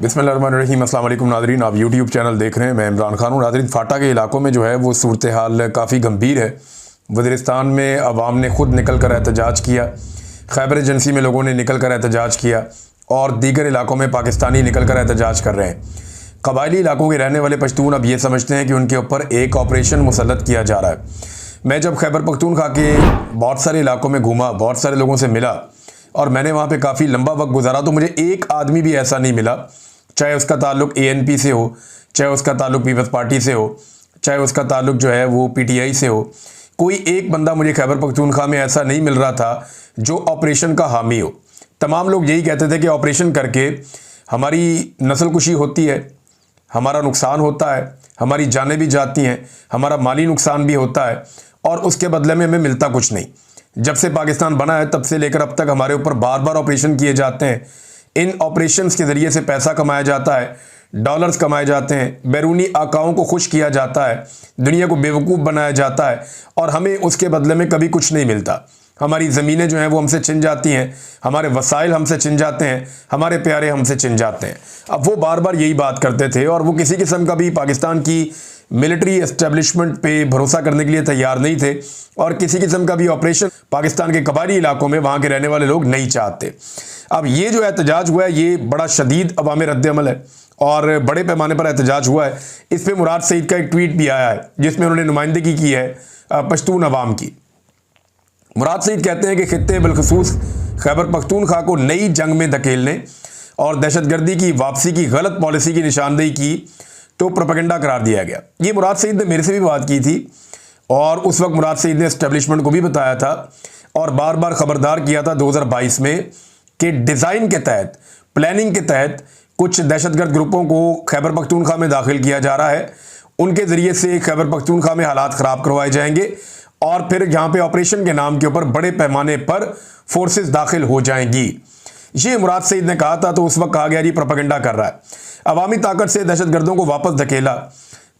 बिस्मिल्लाहिर्रहमानिर्रहीम। अस्सलाम वालेकुम नाज़रीन, आप यूट्यूब चैनल देख रहे हैं। मैं इमरान खान हूँ। नाज़रीन, फाटा के इलाकों में जो है वो सूरत हाल काफ़ी गंभीर है। वज़ीरिस्तान में अवाम ने ख़ुद निकल कर एहतजाज किया, खैबर एजेंसी में लोगों ने निकल कर एहतजाज किया और दीगर इलाकों में पाकिस्तानी निकल कर एहतजाज कर रहे हैं। कबायली इलाकों के रहने वाले पश्तून अब ये समझते हैं कि उनके ऊपर एक ऑपरेशन मुसल्लत किया जा रहा है। मैं जब खैबर पख्तूनख्वा के बहुत सारे इलाकों में घूमा, बहुत सारे लोगों से मिला और मैंने वहाँ पे काफ़ी लंबा वक्त गुजारा, तो मुझे एक आदमी भी ऐसा नहीं मिला, चाहे उसका ताल्लुक ANP से हो, चाहे उसका ताल्लुक पीपल्स पार्टी से हो, चाहे उसका ताल्लुक जो है वो PTI से हो, कोई एक बंदा मुझे खैबर पख्तूनख्वा में ऐसा नहीं मिल रहा था जो ऑपरेशन का हामी हो। तमाम लोग यही कहते थे कि ऑपरेशन करके हमारी नस्ल कुशी होती है, हमारा नुकसान होता है, हमारी जानें भी जाती हैं, हमारा माली नुकसान भी होता है और उसके बदले में हमें मिलता कुछ नहीं। जब से पाकिस्तान बना है तब से लेकर अब तक हमारे ऊपर बार बार ऑपरेशन किए जाते हैं। इन ऑपरेशंस के ज़रिए से पैसा कमाया जाता है, डॉलर्स कमाए जाते हैं, बैरूनी आकाओं को खुश किया जाता है, दुनिया को बेवकूफ़ बनाया जाता है और हमें उसके बदले में कभी कुछ नहीं मिलता। हमारी ज़मीनें जो हैं वो हमसे छिन जाती हैं, हमारे वसाइल हमसे छिन जाते हैं, हमारे प्यारे हमसे छिन जाते हैं। अब वो बार बार यही बात करते थे और वो किसी किस्म का भी पाकिस्तान की मिलिट्री एस्टेब्लिशमेंट पे भरोसा करने के लिए तैयार नहीं थे और किसी किस्म का भी ऑपरेशन पाकिस्तान के कबायली इलाकों में वहाँ के रहने वाले लोग नहीं चाहते। अब ये जो एहतजाज हुआ है ये बड़ा शदीद अवामी रद्द-ए-अमल है और बड़े पैमाने पर एहतजाज हुआ है। इस पर मुराद सईद का एक ट्वीट भी आया है जिसमें उन्होंने नुमाइंदगी की है पश्तून अवाम की। मुराद सईद कहते हैं कि खित्ते बिलखसूस खैबर पख्तूनख्वा को नई जंग में धकेलने और दहशतगर्दी की वापसी की गलत पॉलिसी की निशानदेही की तो प्रोपेगेंडा करार दिया गया। ये मुराद सईद ने मेरे से भी बात की थी और उस वक्त मुराद सईद ने एस्टेब्लिशमेंट को भी बताया था और बार बार खबरदार किया था 2022 में कि डिज़ाइन के तहत, प्लानिंग के तहत कुछ दहशतगर्द ग्रुपों को खैबर पख्तूनख्वा में दाखिल किया जा रहा है। उनके ज़रिए से खैबर पख्तूनख्वा में हालात ख़राब करवाए जाएंगे और फिर यहाँ पे ऑपरेशन के नाम के ऊपर बड़े पैमाने पर फोर्सेस दाखिल हो जाएंगी। ये मुराद सईद ने कहा था। तो उस वक्त कहा गया जी प्रोपेगेंडा कर रहा है। अवामी ताकत से दहशतगर्दों को वापस धकेला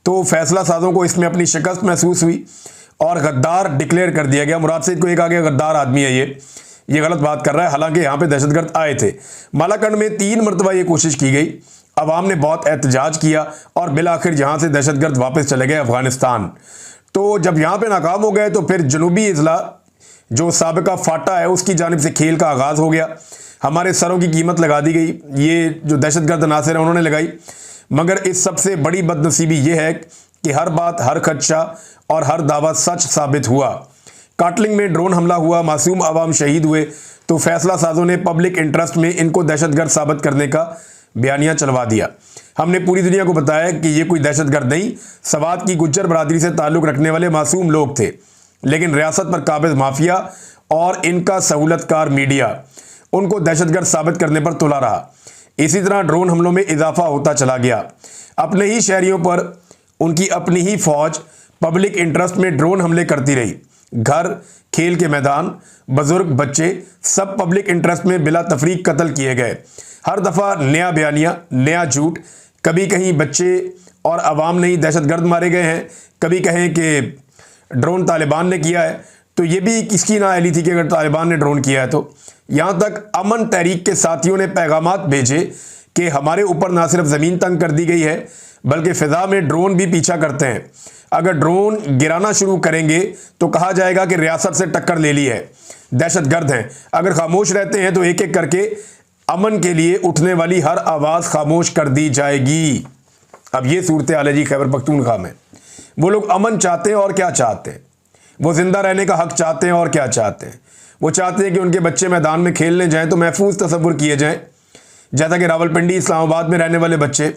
तो फैसला साजों को इसमें अपनी शिकस्त महसूस हुई और गद्दार डिक्लेयर कर दिया गया। मुराद सईद को एक आगे गद्दार आदमी है, ये गलत बात कर रहा है। हालांकि यहाँ पे दहशतगर्द आए थे। मालाकंड में 3 मरतबा ये कोशिश की गई, अवाम ने बहुत एहतजाज किया और बिल आखिर यहाँ से दहशतगर्द वापस चले गए अफगानिस्तान। तो जब यहाँ पे नाकाम हो गए तो फिर जनूबी इजला जो साबिका फाटा है उसकी जानिब से खेल का आगाज़ हो गया। हमारे सरों की कीमत लगा दी गई, ये जो दहशतगर्द नासिर है उन्होंने लगाई। मगर इस सबसे बड़ी बदनसीबी ये है कि हर बात, हर खदशा और हर दावा सच साबित हुआ। काटलिंग में ड्रोन हमला हुआ, मासूम आवाम शहीद हुए तो फैसला साजों ने पब्लिक इंटरेस्ट में इनको दहशतगर्द साबित करने का बयानिया चलवा दिया। हमने पूरी दुनिया को बताया कि ये कोई दहशतगर्द नहीं, सवात की गुज्जर बरादरी से ताल्लुक़ रखने वाले मासूम लोग थे। लेकिन रियासत पर काबिज माफिया और इनका सहूलतकार मीडिया उनको दहशतगर्द साबित करने पर तुला रहा। इसी तरह ड्रोन हमलों में इजाफा होता चला गया। अपने ही शहरियों पर उनकी अपनी ही फौज पब्लिक इंटरेस्ट में ड्रोन हमले करती रही। घर, खेल के मैदान, बुजुर्ग, बच्चे सब पब्लिक इंटरेस्ट में बिला तफरीक कत्ल किए गए। हर दफ़ा नया बयानिया, नया झूठ। कभी कहीं बच्चे और अवाम नहीं दहशतगर्द मारे गए हैं, कभी कहें कि ड्रोन तालिबान ने किया है। तो ये भी किसकी नाअहली थी कि अगर तालिबान ने ड्रोन किया है तो। यहाँ तक अमन तहरीक के साथियों ने पैगामात भेजे कि हमारे ऊपर ना सिर्फ ज़मीन तंग कर दी गई है बल्कि फ़िज़ा में ड्रोन भी पीछा करते हैं। अगर ड्रोन गिराना शुरू करेंगे तो कहा जाएगा कि रियासत से टक्कर ले ली है, दहशतगर्द हैं। अगर खामोश रहते हैं तो एक एक करके अमन के लिए उठने वाली हर आवाज़ खामोश कर दी जाएगी। अब ये सूरत हाल है जी खैबर पख्तूनख्वा में। वो लोग अमन चाहते हैं और क्या चाहते हैं, वो ज़िंदा रहने का हक़ चाहते हैं और क्या चाहते हैं। वो चाहते हैं कि उनके बच्चे मैदान में खेलने जाएं तो महफूज तसव्वुर किए जाएं। जैसा कि रावलपिंडी, इस्लामाबाद में रहने वाले बच्चे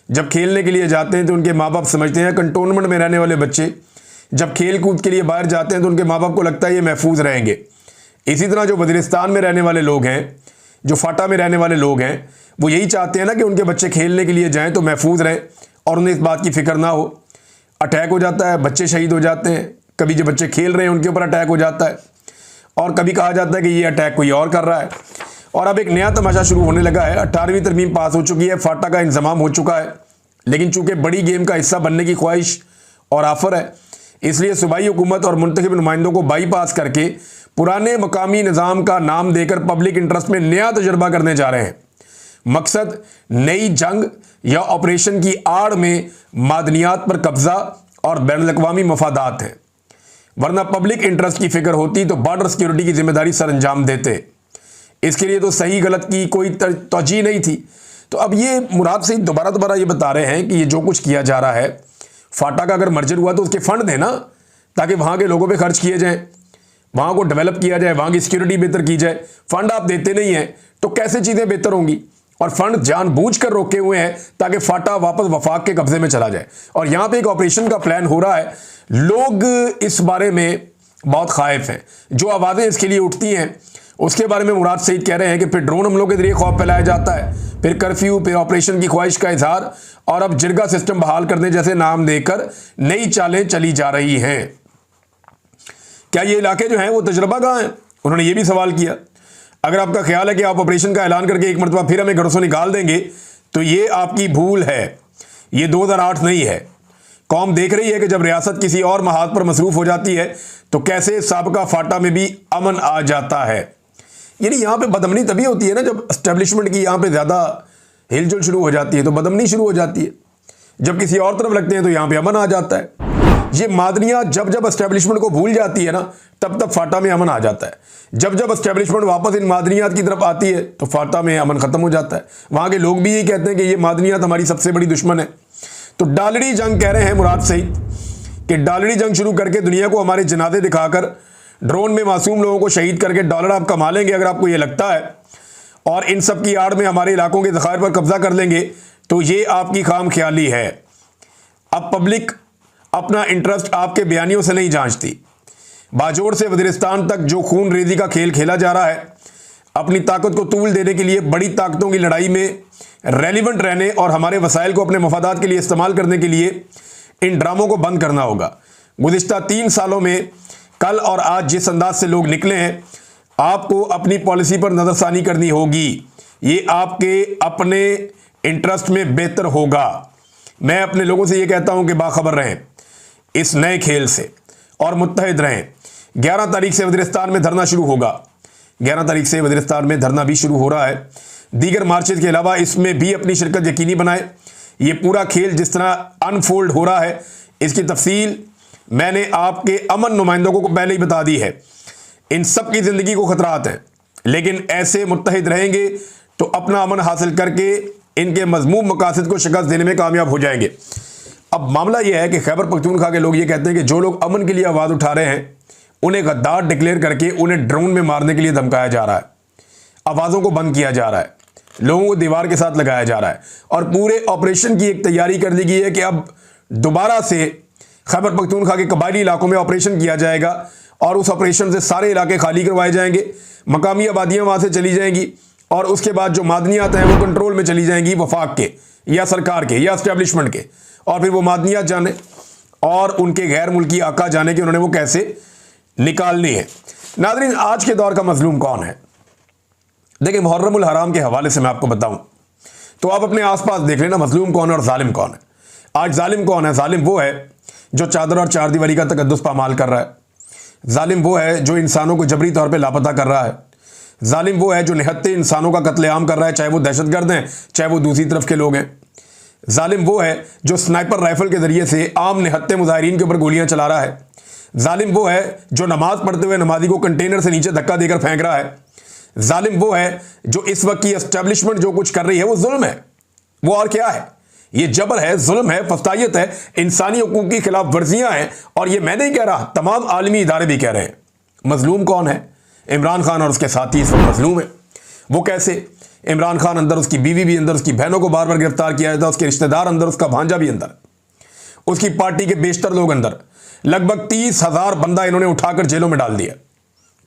जब खेलने के लिए जाते हैं तो उनके माँ बाप समझते हैं, कंटोनमेंट में रहने वाले बच्चे जब खेल कूद के लिए बाहर जाते हैं तो उनके माँ बाप को लगता है ये महफूज रहेंगे। इसी तरह जो वज़ीरिस्तान में रहने वाले लोग हैं, जो फाटा में रहने वाले लोग हैं, वो यही चाहते हैं ना कि उनके बच्चे खेलने के लिए जाएँ तो महफूज रहें और उन्हें इस बात की फ़िक्र ना हो। अटैक हो जाता है, बच्चे शहीद हो जाते हैं। कभी जो बच्चे खेल रहे हैं उनके ऊपर अटैक हो जाता है और कभी कहा जाता है कि ये अटैक कोई और कर रहा है। और अब एक नया तमाशा शुरू होने लगा है। 18वीं तरमीम पास हो चुकी है, फाटा का इंतजाम हो चुका है, लेकिन चूंकि बड़ी गेम का हिस्सा बनने की ख्वाहिश और ऑफर है, इसलिए सूबाई हुकूमत और मुंतखब नुमाइंदों को बाईपास करके पुराने मकामी निज़ाम का नाम देकर पब्लिक इंटरेस्ट में नया तजर्बा करने जा रहे हैं। मकसद नई जंग या ऑपरेशन की आड़ में मादनियात पर कब्जा और बैनुल-अक़वामी मफादात हैं, वरना पब्लिक इंटरेस्ट की फिक्र होती तो बॉर्डर सिक्योरिटी की जिम्मेदारी सर अंजाम देते। इसके लिए तो सही गलत की कोई तौजीह नहीं थी। तो अब ये मुराद सईद दोबारा ये बता रहे हैं कि ये जो कुछ किया जा रहा है, फाटा का अगर मर्जर हुआ तो उसके फंड देना, ताकि वहाँ के लोगों पे खर्च किए जाएं, वहाँ को डेवलप किया जाए, वहाँ की सिक्योरिटी बेहतर की जाए। फंड आप देते नहीं हैं तो कैसे चीज़ें बेहतर होंगी? और फंड जानबूझकर रोके हुए हैं ताकि फाटा वापस वफाक के कब्जे में चला जाए। और यहाँ पे एक ऑपरेशन का प्लान हो रहा है। लोग इस बारे में बहुत खाइफ हैं। जो आवाज़ें इसके लिए उठती हैं उसके बारे में मुराद सईद कह रहे हैं कि फिर ड्रोन हमलों के जरिए खौफ फैलाया जाता है, फिर कर्फ्यू, फिर ऑपरेशन की ख्वाहिश का इजहार, और अब जिरगा सिस्टम बहाल करने जैसे नाम देकर नई चालें चली जा रही हैं। क्या ये इलाके जो हैं वो तजर्बागाह हैं? उन्होंने ये भी सवाल किया। अगर आपका ख्याल है कि आप ऑपरेशन का ऐलान करके एक मरतबा फिर हमें घरों से निकाल देंगे तो ये आपकी भूल है। ये 2008 नहीं है। कौम देख रही है कि जब रियासत किसी और महाद पर मसरूफ हो जाती है तो कैसे साबका फाटा में भी अमन आ जाता है। यानी यहाँ पे बदअमनी तभी होती है ना जब एस्टेब्लिशमेंट की यहाँ पे ज़्यादा हिलजुल शुरू हो जाती है तो बदअमनी शुरू हो जाती है। जब किसी और तरफ लगते हैं तो यहाँ पे अमन आ जाता है। ये मादनियात जब एस्टेब्लिशमेंट को भूल जाती है ना तब फाटा में अमन आ जाता है। जब एस्टेब्लिशमेंट वापस इन मादनियात की तरफ आती है तो फाटा में अमन खत्म हो जाता है। वहाँ के लोग भी यही कहते हैं कि ये मादनियात हमारी सबसे बड़ी दुश्मन है। तो डालड़ी जंग कह रहे हैं मुराद सईद कि डालड़ी जंग शुरू करके दुनिया को हमारे जनाजे दिखाकर ड्रोन में मासूम लोगों को शहीद करके डॉलर आप कमा लेंगे अगर आपको ये लगता है, और इन सब की आड़ में हमारे इलाकों के ज़खायर पर कब्जा कर लेंगे तो ये आपकी खाम ख्याली है। अब पब्लिक अपना इंटरेस्ट आपके बयानियों से नहीं जांचती। बाजोड़ से वज़ीरिस्तान तक जो खून रेजी का खेल खेला जा रहा है, अपनी ताकत को तूल देने के लिए बड़ी ताकतों की लड़ाई में रेलिवेंट रहने और हमारे वसाइल को अपने मफादात के लिए इस्तेमाल करने के लिए इन ड्रामों को बंद करना होगा। गुज़िश्ता 3 सालों में कल और आज जिस अंदाज से लोग निकले हैं, आपको अपनी पॉलिसी पर नज़रसानी करनी होगी। ये आपके अपने इंटरेस्ट में बेहतर होगा। मैं अपने लोगों से ये कहता हूं कि बाखबर रहें इस नए खेल से और मुत्तहिद रहें। 11 तारीख से वज़ीरिस्तान में धरना शुरू होगा। 11 तारीख से वज़ीरिस्तान में धरना भी शुरू हो रहा है। दीगर मार्चेज के अलावा इसमें भी अपनी शिरकत यकीनी बनाए। ये पूरा खेल जिस तरह अनफोल्ड हो रहा है इसकी तफसील मैंने आपके अमन नुमाइंदों को पहले ही बता दी है। इन सब की ज़िंदगी को ख़तरात हैं, लेकिन ऐसे मुत्तहिद रहेंगे तो अपना अमन हासिल करके इनके मज़मूम मकासद को शिकस्त देने में कामयाब हो जाएंगे। अब मामला यह है कि खैबर पख्तूनख्वा के लोग ये कहते हैं कि जो लोग अमन के लिए आवाज़ उठा रहे हैं उन्हें गद्दार डिक्लेयर करके उन्हें ड्रोन में मारने के लिए धमकाया जा रहा है। आवाज़ों को बंद किया जा रहा है, लोगों को दीवार के साथ लगाया जा रहा है, और पूरे ऑपरेशन की एक तैयारी कर ली गई है कि अब दोबारा से खैबर पख्तूनख्वा के कबायली इलाकों में ऑपरेशन किया जाएगा और उस ऑपरेशन से सारे इलाके खाली करवाए जाएंगे। मकामी आबादियाँ वहाँ से चली जाएंगी और उसके बाद जो मादनियात हैं वो कंट्रोल में चली जाएंगी वफाक के या सरकार के या एस्टेब्लिशमेंट के, और फिर वो मादनियात जाने और उनके गैर मुल्की आका जाने कि उन्होंने वो कैसे निकालनी है। नाज़रीन, आज के दौर का मजलूम कौन है? देखिए, मुहर्रमुल हराम के हवाले से मैं आपको बताऊं तो आप अपने आसपास देख लेना मजलूम कौन है और जालिम कौन है। आज जालिम कौन है? जालिम वो है जो चादर और चारदीवारी का तकद्दुस पामाल कर रहा है। जालिम वो है जो इंसानों को जबरी तौर पे लापता कर रहा है। जालिम वो है जो निहत्ते इंसानों का कत्लेआम कर रहा है, चाहे वो दहशतगर्द हैं चाहे वो दूसरी तरफ के लोग हैं। जालिम वो है जो स्नाइपर राइफल के जरिए से आम निहत्ते मुजाहिरीन के ऊपर गोलियां चला रहा है। जालिम वो है जो नमाज पढ़ते हुए नमाजी को कंटेनर से नीचे धक्का देकर फेंक रहा है। जालिम वो है जो इस वक्त की एस्टेब्लिशमेंट जो कुछ कर रही है वो जुल्म है। वो और क्या है? ये जबर है, जुल्म है, फस्तायत है, इंसानी हुकूक की खिलाफ वर्जियां हैं। और ये मैं नहीं कह रहा, तमाम आलमी इदारे भी कह रहे हैं। मजलूम कौन है? इमरान खान और उसके साथी इस वक्त मजलूम है। वो कैसे? इमरान खान अंदर, उसकी बीवी भी अंदर, उसकी बहनों को बार बार गिरफ्तार किया जाता है, उसके रिश्तेदार अंदर, उसका भांजा भी अंदर, उसकी पार्टी के बेशतर लोग अंदर। लगभग 30,000 बंदा इन्होंने उठाकर जेलों में डाल दिया।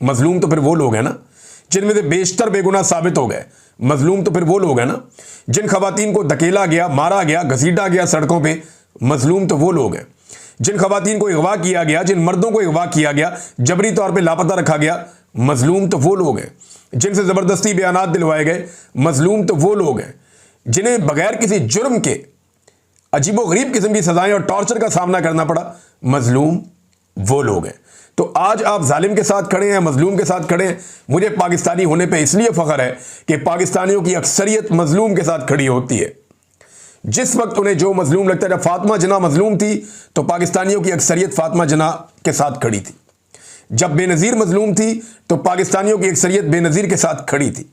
मजलूम तो फिर वो लोग हैं ना जिनमें से बेशतर बेगुनाह साबित हो गए। मजलूम तो फिर वो लोग हैं ना जिन खवातीन को धकेला गया, मारा गया, घसीटा गया सड़कों पे। मजलूम तो वो लोग हैं जिन खवातीन को अगवा किया गया, जिन मर्दों को अगवा किया गया, जबरी तौर पे लापता रखा गया। मजलूम तो वो लोग हैं जिनसे ज़बरदस्ती बयानात दिलवाए गए। मजलूम तो वो लोग हैं जिन्हें बगैर किसी जुर्म के अजीबो गरीब किस्म की सजाएं और टॉर्चर का सामना करना पड़ा। मजलूम वो लोग हैं। तो आज आप जालिम के साथ खड़े हैं, मजलूम के साथ खड़े हैं। मुझे पाकिस्तानी होने पे इसलिए फख्र है कि पाकिस्तानियों की अक्सरियत मजलूम के साथ खड़ी होती है। जिस वक्त उन्हें जो मजलूम लगता है, जब फातिमा जिन्ना मजलूम थी तो पाकिस्तानियों की अक्सरियत फातिमा जिन्ना के साथ खड़ी थी। जब बेनज़ीर मजलूम थी तो पाकिस्तानियों की अक्सरियत बेनज़ीर के साथ खड़ी थी।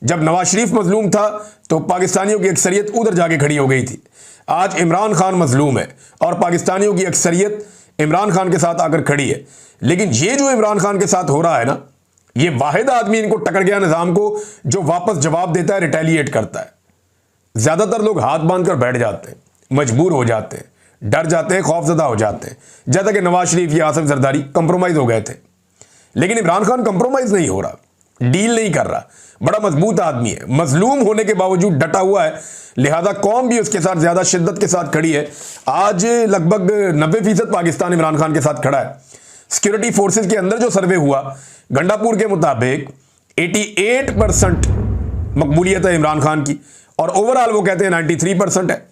जब नवाज शरीफ मजलूम था तो पाकिस्तानियों की अक्सरियत उधर जाके खड़ी हो गई थी। आज इमरान खान मजलूम है और पाकिस्तानियों की अक्सरियत इमरान खान के साथ आकर खड़ी है। लेकिन ये जो इमरान खान के साथ हो रहा है ना, ये वाहिद आदमी इनको टकर गया निज़ाम को जो वापस जवाब देता है, रिटेलिएट करता है। ज़्यादातर लोग हाथ बांध कर बैठ जाते हैं, मजबूर हो जाते हैं, डर जाते हैं, खौफजदा हो जाते हैं। जैसा कि नवाज शरीफ या आसिफ जरदारी कंप्रोमाइज़ हो गए थे, लेकिन इमरान खान कंप्रोमाइज़ नहीं हो रहा, डील नहीं कर रहा। बड़ा मजबूत आदमी है, मजलूम होने के बावजूद डटा हुआ है, लिहाजा कौम भी उसके साथ ज़्यादा शिद्दत के साथ खड़ी है। आज लगभग 90% पाकिस्तान इमरान खान के साथ खड़ा है। सिक्योरिटी फोर्सेस के अंदर जो सर्वे हुआ गंडापुर के मुताबिक 88% मकबूलियत है इमरान खान की, और ओवरऑल वो कहते हैं 93% है।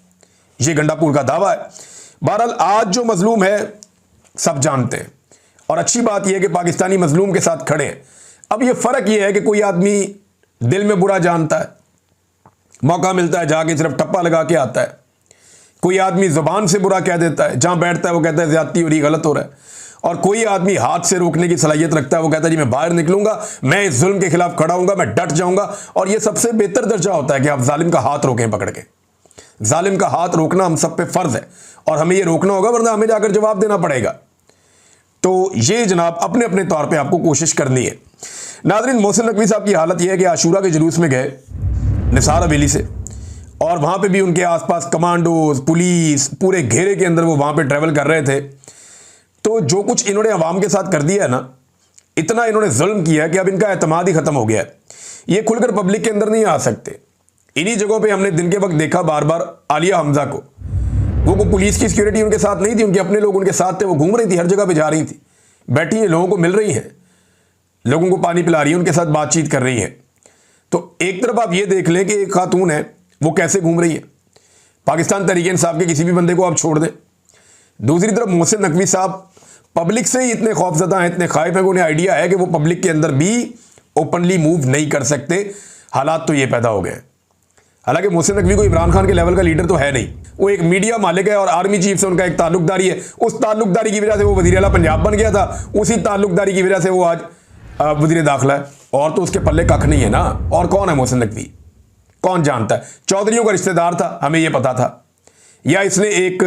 ये गंडापुर का दावा है। बहरहाल आज जो मजलूम है सब जानते हैं, और अच्छी बात यह है कि पाकिस्तानी मजलूम के साथ खड़े हैं। अब ये फ़र्क ये है कि कोई आदमी दिल में बुरा जानता है, मौका मिलता है जाके सिर्फ टप्पा लगा के आता है। कोई आदमी ज़ुबान से बुरा कह देता है, जहाँ बैठता है वो कहता है ज़्यादती हो रही, गलत हो रहा है। और कोई आदमी हाथ से रोकने की सलाहियत रखता है, वो कहता है जी मैं बाहर निकलूंगा, मैं इस जुल्म के खिलाफ खड़ा हूंगा, मैं डट जाऊंगा। और ये सबसे बेहतर दर्जा होता है कि आप जालिम का हाथ रोकें पकड़ के। जालिम का हाथ रोकना हम सब पे फ़र्ज़ है और हमें ये रोकना होगा, वरना हमें जाकर जवाब देना पड़ेगा। तो ये जनाब अपने अपने तौर पे आपको कोशिश करनी है। नाज़रीन, मोहसिन नकवी साहब की हालत यह है कि आशूरा के जुलूस में गए निसार हवेली से, और वहाँ पे भी उनके आसपास कमांडोज, पुलिस पूरे घेरे के अंदर वो वहाँ पे ट्रैवल कर रहे थे। तो जो कुछ इन्होंने अवाम के साथ कर दिया है ना, इतना इन्होंने जुल्म किया है कि अब इनका एतमाद ही ख़त्म हो गया है। ये खुलकर पब्लिक के अंदर नहीं आ सकते। इन्हीं जगहों पे हमने दिन के वक्त देखा बार बार आलिया हमजा को, वो पुलिस की सिक्योरिटी उनके साथ नहीं थी, उनके अपने लोग उनके साथ थे। वो घूम रही थी, हर जगह पे जा रही थी, बैठी है, लोगों को मिल रही है, लोगों को पानी पिला रही है, उनके साथ बातचीत कर रही है। तो एक तरफ आप ये देख लें कि एक खातून है, वो कैसे घूम रही है। पाकिस्तान तहरीक इंसाफ के किसी भी बंदे को आप छोड़ दें। दूसरी तरफ मोहसिन नकवी साहब पब्लिक से ही इतने खौफजदा हैं, इतने खाइफ हैं कि उन्हें आइडिया है कि वो पब्लिक के अंदर भी ओपनली मूव नहीं कर सकते। हालात तो ये पैदा हो गए। हालांकि मोहसिन नकवी को इमरान खान के लेवल का लीडर तो है नहीं, वो एक मीडिया मालिक है और आर्मी चीफ से उनका एक ताल्लुकदारी है। उस ताल्लुकदारी की वजह से वो वज़ीर आला पंजाब बन गया था, उसी ताल्लुकदारी की वजह से वो आज वज़ीर दाखिला है। और तो उसके पल्ले कख नहीं है ना। और कौन है मोहसिन नकवी, कौन जानता है? चौधरियों का रिश्तेदार था, हमें यह पता था, या इसने एक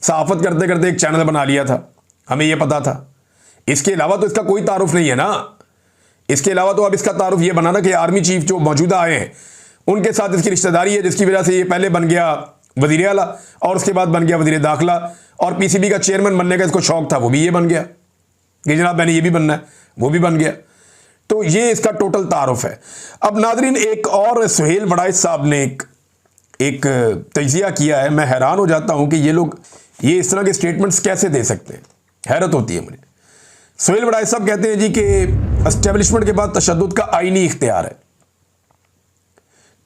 सहाफत करते करते एक चैनल बना लिया था, हमें यह पता था। इसके अलावा तो इसका कोई तारुफ नहीं है ना। इसके अलावा तो अब इसका तारुफ यह बना ना कि आर्मी चीफ जो मौजूदा आए हैं उनके साथ इसकी रिश्तेदारी है, जिसकी वजह से ये पहले बन गया वज़ीर आला और उसके बाद बन गया वज़ीर दाखिला, और पीसीबी का चेयरमैन बनने का इसको शौक था, वो भी ये बन गया कि जनाब मैंने ये भी बनना है, वो भी बन गया। तो ये इसका टोटल तारुफ है। अब नाज़रीन, एक और सुहेल वड़ाइच साहब ने एक तजिया किया है। मैं हैरान हो जाता हूँ कि ये लोग ये इस तरह के स्टेटमेंट्स कैसे दे सकते हैं, हैरत होती है मुझे। सुहेल वड़ाइच साहब कहते हैं जी कि एस्टेब्लिशमेंट के बाद तशद्दुद का आईनी इख्तियार है,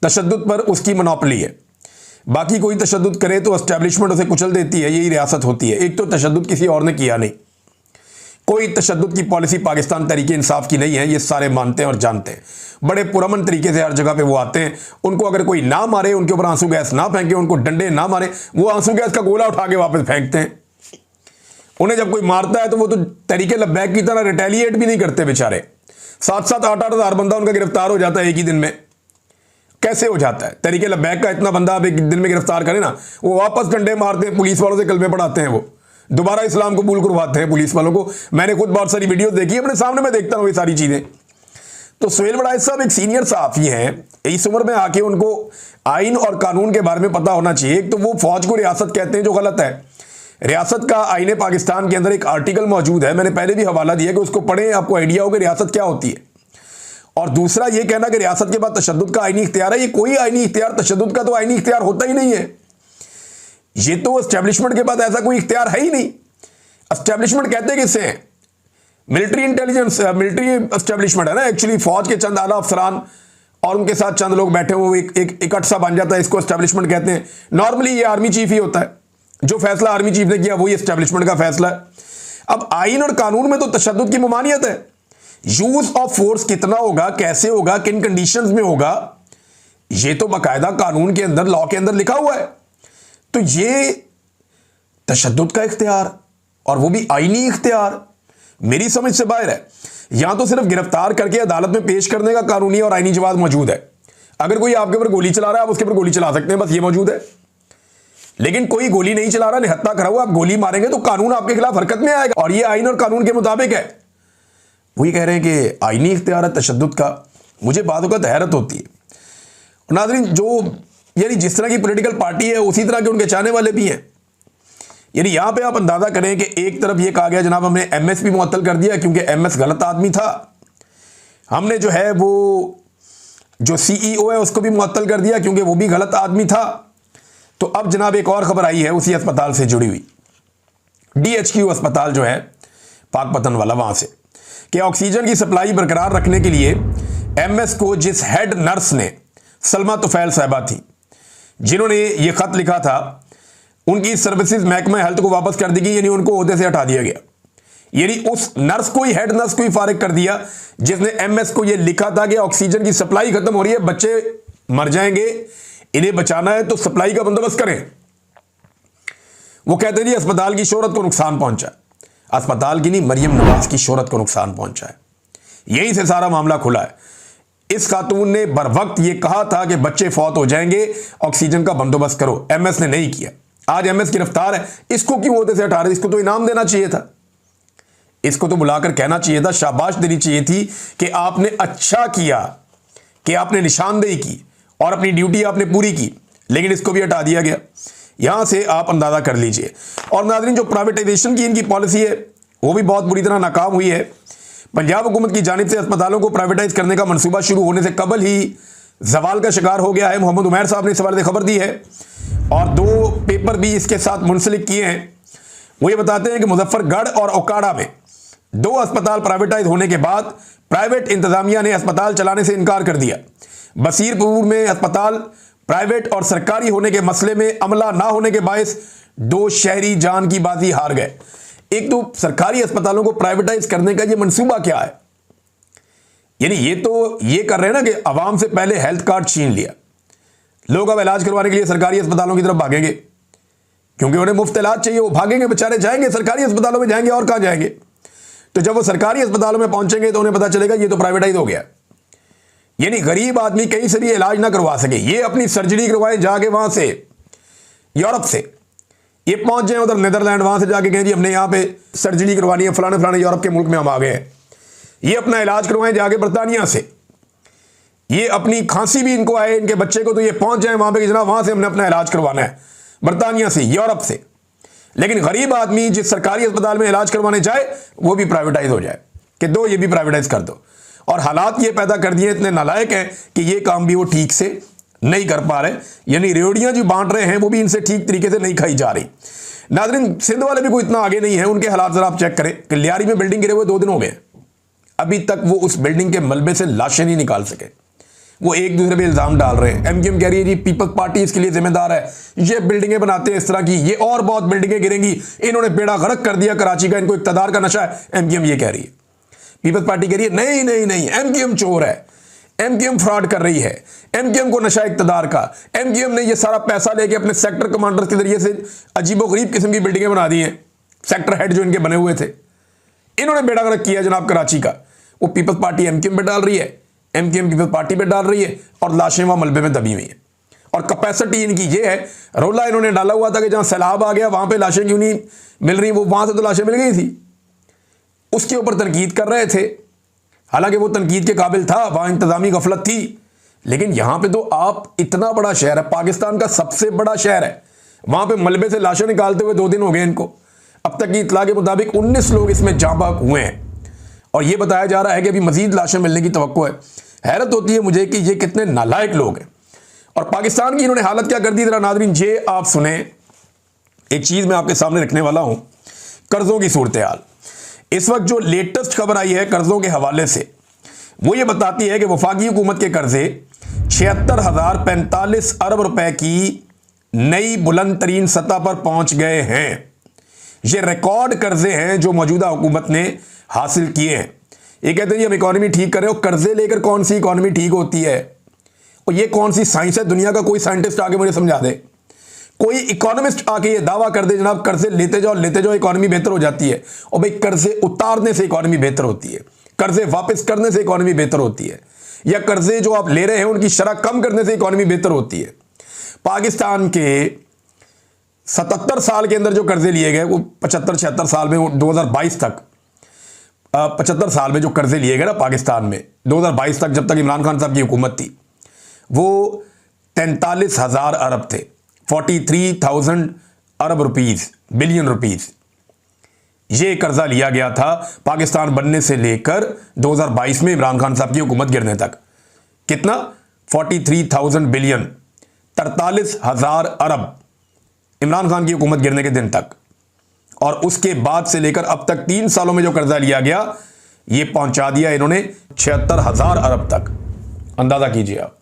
तशद्दुद पर उसकी मोनोपोली है, बाकी कोई तशद्दुद करे तो एस्टेब्लिशमेंट उसे कुचल देती है, यही रियासत होती है। एक तो तशद्दुद किसी और ने किया नहीं, कोई तशद्दुद की पॉलिसी पाकिस्तान तहरीक इंसाफ की नहीं है, ये सारे मानते हैं और जानते हैं। बड़े पुरअमन तरीके से हर जगह पे वो आते हैं। उनको अगर कोई ना मारे, उनके ऊपर आंसू गैस ना फेंके, उनको डंडे ना मारे, वो आंसू गैस का गोला उठा के वापस फेंकते हैं। उन्हें जब कोई मारता है तो वो तो तहरीक लब्बैक की तरह रिटेलिएट भी नहीं करते बेचारे। 7-7, 8-8 हज़ार बंदा उनका गिरफ्तार हो जाता है एक ही दिन में। कैसे हो जाता है? तहरीक लब्बैक का इतना बंदा आप एक दिन में गिरफ्तार करें ना, वो वापस डंडे मारते हैं, पुलिस वालों से कलमे पढ़ाते हैं, वो दोबारा इस्लाम कबूल करवाते हैं पुलिस वालों को। मैंने खुद बहुत सारी वीडियो देखी है, अपने सामने मैं देखता हूँ ये सारी चीज़ें। तो सुहेल वड़ाइच साहब एक सीनियर सहाफ़ी हैं, इस उम्र में आके उनको आइन और कानून के बारे में पता होना चाहिए। एक तो वो फौज को रियासत कहते हैं, जो गलत है। रियासत का आईने पाकिस्तान के अंदर एक आर्टिकल मौजूद है, मैंने पहले भी हवाला दिया कि उसको पढ़ें, आपको आइडिया हो कि रियासत क्या होती है। और दूसरा ये कहना कि रियासत के बाद तशद्दुद का आईनी इख्तियार है, ये कोई आईनी इख्तियार, तशद्दुद का तो आईनी इख्तियार होता ही नहीं है। ये तो एस्टेब्लिशमेंट के बाद ऐसा कोई इख्तियार है ही नहीं। एस्टेब्लिशमेंट कहते किससे हैं? मिलिट्री इंटेलिजेंस, मिलिट्री एस्टेब्लिशमेंट है ना एक्चुअली। फौज के चंद आला अफसरान और उनके साथ चंद लोग बैठे हुए एक इकट्ठ सा बन जाता है, इसको एस्टेब्लिशमेंट कहते हैं। नॉर्मली ये आर्मी चीफ ही होता है, जो फैसला आर्मी चीफ ने किया वही एस्टेब्लिशमेंट का फैसला है। अब आइन और कानून में तो तशद्दुद की ममानियत है। यूज ऑफ फोर्स कितना होगा, कैसे होगा, किन कंडीशंस में होगा, ये तो बाकायदा कानून के अंदर, लॉ के अंदर लिखा हुआ है। तो ये तशद्दुद का इख्तियार, और वो भी आईनी इख्तियार, मेरी समझ से बाहर है। यहां तो सिर्फ गिरफ्तार करके अदालत में पेश करने का कानूनी और आईनी जवाब मौजूद है। अगर कोई आपके ऊपर गोली चला रहा है, आप उसके ऊपर गोली चला सकते हैं, बस ये मौजूद है। लेकिन कोई गोली नहीं चला रहा, निहत्था खड़ा हुआ, आप गोली मारेंगे तो कानून आपके खिलाफ हरकत में आएगा, और ये आइन और कानून के मुताबिक है। वही कह रहे हैं कि आईनी इख्तियार है तशद्दुद का। मुझे बातों का हैरत होती है। नाज़रीन, जो यानी जिस तरह की पॉलिटिकल पार्टी है, उसी तरह के उनके चाहने वाले भी हैं। यानी यहां पे आप अंदाजा करें कि एक तरफ ये कहा गया जनाब हमने एमएस भी मुअत्तल कर दिया क्योंकि एमएस गलत आदमी था, हमने जो है वो जो सीईओ है उसको भी मुअत्तल कर दिया क्योंकि वो भी गलत आदमी था। तो अब जनाब एक और खबर आई है उसी अस्पताल से जुड़ी हुई, डीएचक्यू अस्पताल जो है पाकपतन वाला, वहां से कि ऑक्सीजन की सप्लाई बरकरार रखने के लिए एमएस को जिस हेड नर्स ने, सलमा तुफैल साहिबा थी, जिन्होंने ये खत लिखा था, उनकी सर्विसेज महकमा हेल्थ को वापस कर दी गई, यानी उनको ओहदे से हटा दिया गया। यानी उस नर्स को ही, हेड नर्स को ही फारिग कर दिया जिसने एमएस को ये लिखा था कि ऑक्सीजन की सप्लाई खत्म हो रही है, बच्चे मर जाएंगे, इन्हें बचाना है तो सप्लाई का बंदोबस्त करें। वो कहते जी अस्पताल की शोहरत को नुकसान पहुंचा, अस्पताल की नहीं, मरियम नवाज की शोहरत को नुकसान पहुंचा है। यहीं से सारा मामला खुला है। इस खातून ने बर वक्त ये कहा था कि बच्चे फौत हो जाएंगे, ऑक्सीजन का बंदोबस्त करो, एमएस ने नहीं किया। आज एमएस गिरफ्तार है, इसको क्यों ओहदे से हटा रहे? इसको तो इनाम देना चाहिए था, इसको तो बुलाकर कहना चाहिए था, शाबाश देनी चाहिए थी कि आपने अच्छा किया, कि आपने निशानदेही की और अपनी ड्यूटी आपने पूरी की, लेकिन इसको भी हटा दिया गया। यहां से आप अंदाजा कर लीजिए। और नाज़रीन, जो प्राइवेटाइजेशन की इनकी पॉलिसी है वो भी बहुत बुरी तरह नाकाम हुई है। पंजाब हुकूमत की जानिब से अस्पतालों को प्राइवेटाइज करने का मनसूबा शुरू होने से कबल ही जवाल का शिकार हो गया है। मोहम्मद उमैर साहब ने इस बारे खबर दी है और 2 पेपर भी इसके साथ मुंसलिक किए हैं। वो ये बताते हैं कि मुजफ्फरगढ़ और ओकाड़ा में 2 अस्पताल प्राइवेटाइज होने के बाद प्राइवेट इंतजामिया ने अस्पताल चलाने से इनकार कर दिया। बसीरपुर में अस्पताल प्राइवेट और सरकारी होने के मसले में अमला ना होने के बायस 2 शहरी जान की बाजी हार गए। एक तो सरकारी अस्पतालों को प्राइवेटाइज करने का ये मंसूबा क्या है? यानी ये तो ये कर रहे हैं ना कि आवाम से पहले हेल्थ कार्ड छीन लिया, लोग अब इलाज करवाने के लिए सरकारी अस्पतालों की तरफ भागेंगे क्योंकि उन्हें मुफ्त इलाज चाहिए। वो भागेंगे, बेचारे जाएंगे सरकारी अस्पतालों में, जाएंगे और कहां जाएंगे? तो जब वो सरकारी अस्पतालों में पहुंचेंगे तो उन्हें पता चलेगा ये तो प्राइवेटाइज हो गया। यानी गरीब आदमी कहीं से भी इलाज ना करवा सके, ये अपनी सर्जरी करवाएं जाके वहां से, यूरोप से, ये पहुंच जाए उधर नीदरलैंड, वहां से जाके कहें जी हमने यहां पे सर्जरी करवानी है, फलाने फलाने यूरोप के मुल्क में हम आ गए हैं। ये अपना इलाज करवाएं जाके बरतानिया से, ये अपनी खांसी भी इनको आए इनके बच्चे को तो ये पहुंच जाए वहां पे कि जनाब वहां से हमने अपना इलाज करवाना है, बरतानिया से, यूरोप से। लेकिन गरीब आदमी जिस सरकारी अस्पताल में इलाज करवाने जाए वो भी प्राइवेटाइज हो जाए कि दो ये भी प्राइवेटाइज कर दो। और हालात ये पैदा कर दिए, इतने नालायक हैं कि ये काम भी वो ठीक से नहीं कर पा रहे। यानी रेवड़ियां जो बांट रहे हैं वो भी इनसे ठीक तरीके से नहीं खाई जा रही। नाज़रीन, सिंध वाले भी कोई इतना आगे नहीं है, उनके हालात जरा आप चेक करें। कल्यारी में बिल्डिंग गिरे हुए 2 दिन हो गए, अभी तक वो उस बिल्डिंग के मलबे से लाशें नहीं निकाल सके। वो एक दूसरे पे इल्जाम डाल रहे हैं। एमक्यूएम कह रही है जी पीपल्स पार्टी इसके लिए जिम्मेदार है, ये बिल्डिंगें बनाते हैं इस तरह की, ये और बहुत बिल्डिंगें गिरेंगी, इन्होंने बेड़ा गर्क कर दिया कराची का, इनको इक्तदार का नशा है। एमक्यूएम ये कह रही है, पीपल्स पार्टी कह रही है नहीं नहीं नहीं, एमक्यूएम चोर है, एमक्यूएम फ्रॉड कर रही है, एमक्यूएम को नशा इक्तदार का, एमक्यूएम ने ये सारा पैसा लेके अपने सेक्टर कमांडर के जरिए से अजीबोगरीब किस्म की बिल्डिंगें बना दी हैं। सेक्टर हेड जो इनके बने हुए थे, इन्होंने बेड़ा गर्क किया जनाब कराची का। वो पीपल्स पार्टी एमक्यूएम पे डाल रही है, एमक्यूएम पीपल्स पार्टी पे डाल रही है, और लाशें वहां मलबे में दबी हुई हैं। और कैपेसिटी इनकी ये है, रोला इन्होंने डाला हुआ था कि जहां सैलाब आ गया वहां पे लाशें क्यों नहीं मिल रही, वो वहां से तो लाशें मिल गई थी, उसके ऊपर तनकीद कर रहे थे। हालांकि वो तनकीद के काबिल था, वहां इंतजामी गफलत थी। लेकिन यहां पे तो आप, इतना बड़ा शहर है, पाकिस्तान का सबसे बड़ा शहर है, वहां पे मलबे से लाशें निकालते हुए 2 दिन हो गए इनको। अब तक की इतला के मुताबिक 19 लोग इसमें जाँ बहक हुए हैं और यह बताया जा रहा है कि अभी मजीद लाशें मिलने की तवक्को है। हैरत होती है मुझे कि ये कितने नालायक लोग हैं। और पाकिस्तान की इन्होंने हालत क्या कर दी, जरा नाज़रीन ये आप सुने। एक चीज मैं आपके सामने रखने वाला हूं, कर्जों की सूरत हाल। इस वक्त जो लेटेस्ट खबर आई है कर्जों के हवाले से, वो ये बताती है कि वफाकी हुकूमत के कर्जे 76,045 अरब रुपए की नई बुलंद तरीन सतह पर पहुंच गए हैं। ये रिकॉर्ड कर्जे हैं जो मौजूदा हुकूमत ने हासिल किए हैं। ये कहते हैं जी हम इकोनॉमी ठीक कर रहे हो, कर्जे लेकर कौन सी इकोनॉमी ठीक होती है? और ये कौन सी साइंस है? दुनिया का कोई साइंटिस्ट आके मुझे समझा दे, कोई इकोनॉमिस्ट आके ये दावा कर दे जनाब कर्जे लेते जाओ इकोनॉमी बेहतर हो जाती है। और भाई कर्जे उतारने से इकोनॉमी बेहतर होती है, कर्जे वापस करने से इकोनॉमी बेहतर होती है, या कर्जे जो आप ले रहे हैं उनकी शरह कम करने से इकोनॉमी बेहतर होती है। पाकिस्तान के 77 साल के अंदर जो कर्जे लिए गए वो 75-76 साल में, 2022 तक 75 साल में जो कर्जे लिए गए ना पाकिस्तान में 2022 तक, जब तक इमरान खान साहब की हुकूमत थी, वो 43,000 अरब थे, 43,000 अरब रुपीज, बिलियन रुपीज। ये कर्जा लिया गया था पाकिस्तान बनने से लेकर 2022 में इमरान खान साहब की हुकूमत गिरने तक। कितना? 43,000 बिलियन, 43,000 अरब इमरान खान की हुकूमत गिरने के दिन तक। और उसके बाद से लेकर अब तक 3 सालों में जो कर्जा लिया गया ये पहुंचा दिया इन्होंने 76,000 अरब तक। अंदाजा कीजिए आप,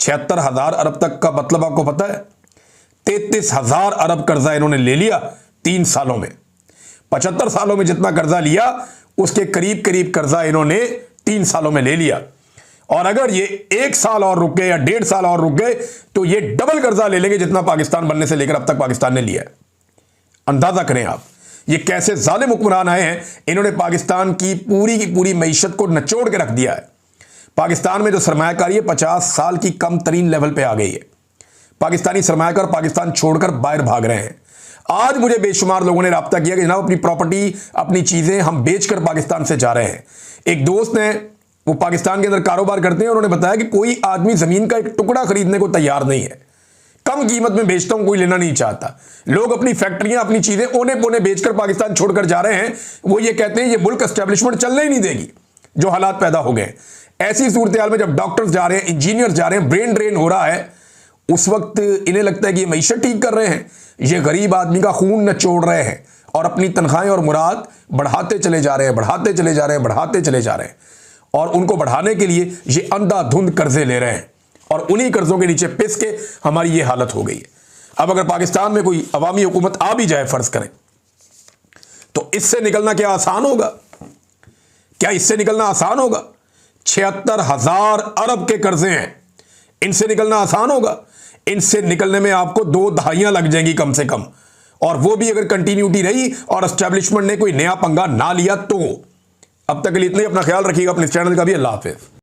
76,000 अरब तक का मतलब आपको पता है? 33,000 अरब कर्जा इन्होंने ले लिया 3 सालों में। 75 सालों में जितना कर्जा लिया उसके करीब करीब कर्जा इन्होंने 3 सालों में ले लिया। और अगर ये 1 साल और रुक गए या 1.5 साल और रुक गए तो ये डबल कर्जा ले लेंगे जितना पाकिस्तान बनने से लेकर अब तक पाकिस्तान ने लिया है। अंदाजा करें आप, ये कैसे जालिम हुक्मरान आए हैं। इन्होंने पाकिस्तान की पूरी मईशत को निचोड़ के रख दिया है। पाकिस्तान में जो सरमायाकारी है 50 साल की कम तरीन लेवल पे आ गई है। पाकिस्तानी सरमायाकार पाकिस्तान छोड़कर बाहर भाग रहे हैं। आज मुझे बेशुमार लोगों ने राब्ता किया कि जनाब अपनी प्रॉपर्टी, अपनी चीजें हम बेचकर पाकिस्तान से जा रहे हैं। एक दोस्त ने, वो पाकिस्तान के अंदर कारोबार करते हैं, उन्होंने बताया कि कोई आदमी जमीन का एक टुकड़ा खरीदने को तैयार नहीं है। कम कीमत में बेचता हूं, कोई लेना नहीं चाहता। लोग अपनी फैक्ट्रियां, अपनी चीजें ओने पोने बेचकर पाकिस्तान छोड़कर जा रहे हैं। वो ये कहते हैं ये मुल्क एस्टेब्लिशमेंट चलने ही नहीं देगी, जो हालात पैदा हो गए। ऐसी सूरत हाल में जब डॉक्टर्स जा रहे हैं, इंजीनियर्स जा रहे हैं, ब्रेन ड्रेन हो रहा है, उस वक्त इन्हें लगता है कि ये मईशत ठीक कर रहे हैं। ये गरीब आदमी का खून नचोड़ रहे हैं और अपनी तनख्वाहें और मुराद बढ़ाते चले जा रहे हैं, बढ़ाते चले जा रहे हैं, बढ़ाते चले जा रहे हैं। और उनको बढ़ाने के लिए ये अंधाधुंध कर्जे ले रहे हैं और उन्हीं कर्जों के नीचे पिस के हमारी ये हालत हो गई है। अब अगर पाकिस्तान में कोई अवामी हुकूमत आ भी जाए, फर्ज करें, तो इससे निकलना क्या आसान होगा? क्या इससे निकलना आसान होगा? 76,000 अरब के कर्जे हैं, इनसे निकलना आसान होगा? इनसे निकलने में आपको 2 दहाइयां लग जाएंगी कम से कम। और वो भी अगर कंटिन्यूटी रही और एस्टेब्लिशमेंट ने कोई नया पंगा ना लिया तो। अब तक के लिए इतना ही। अपना ख्याल रखिएगा, अपने चैनल का भी। अल्लाह हाफिज।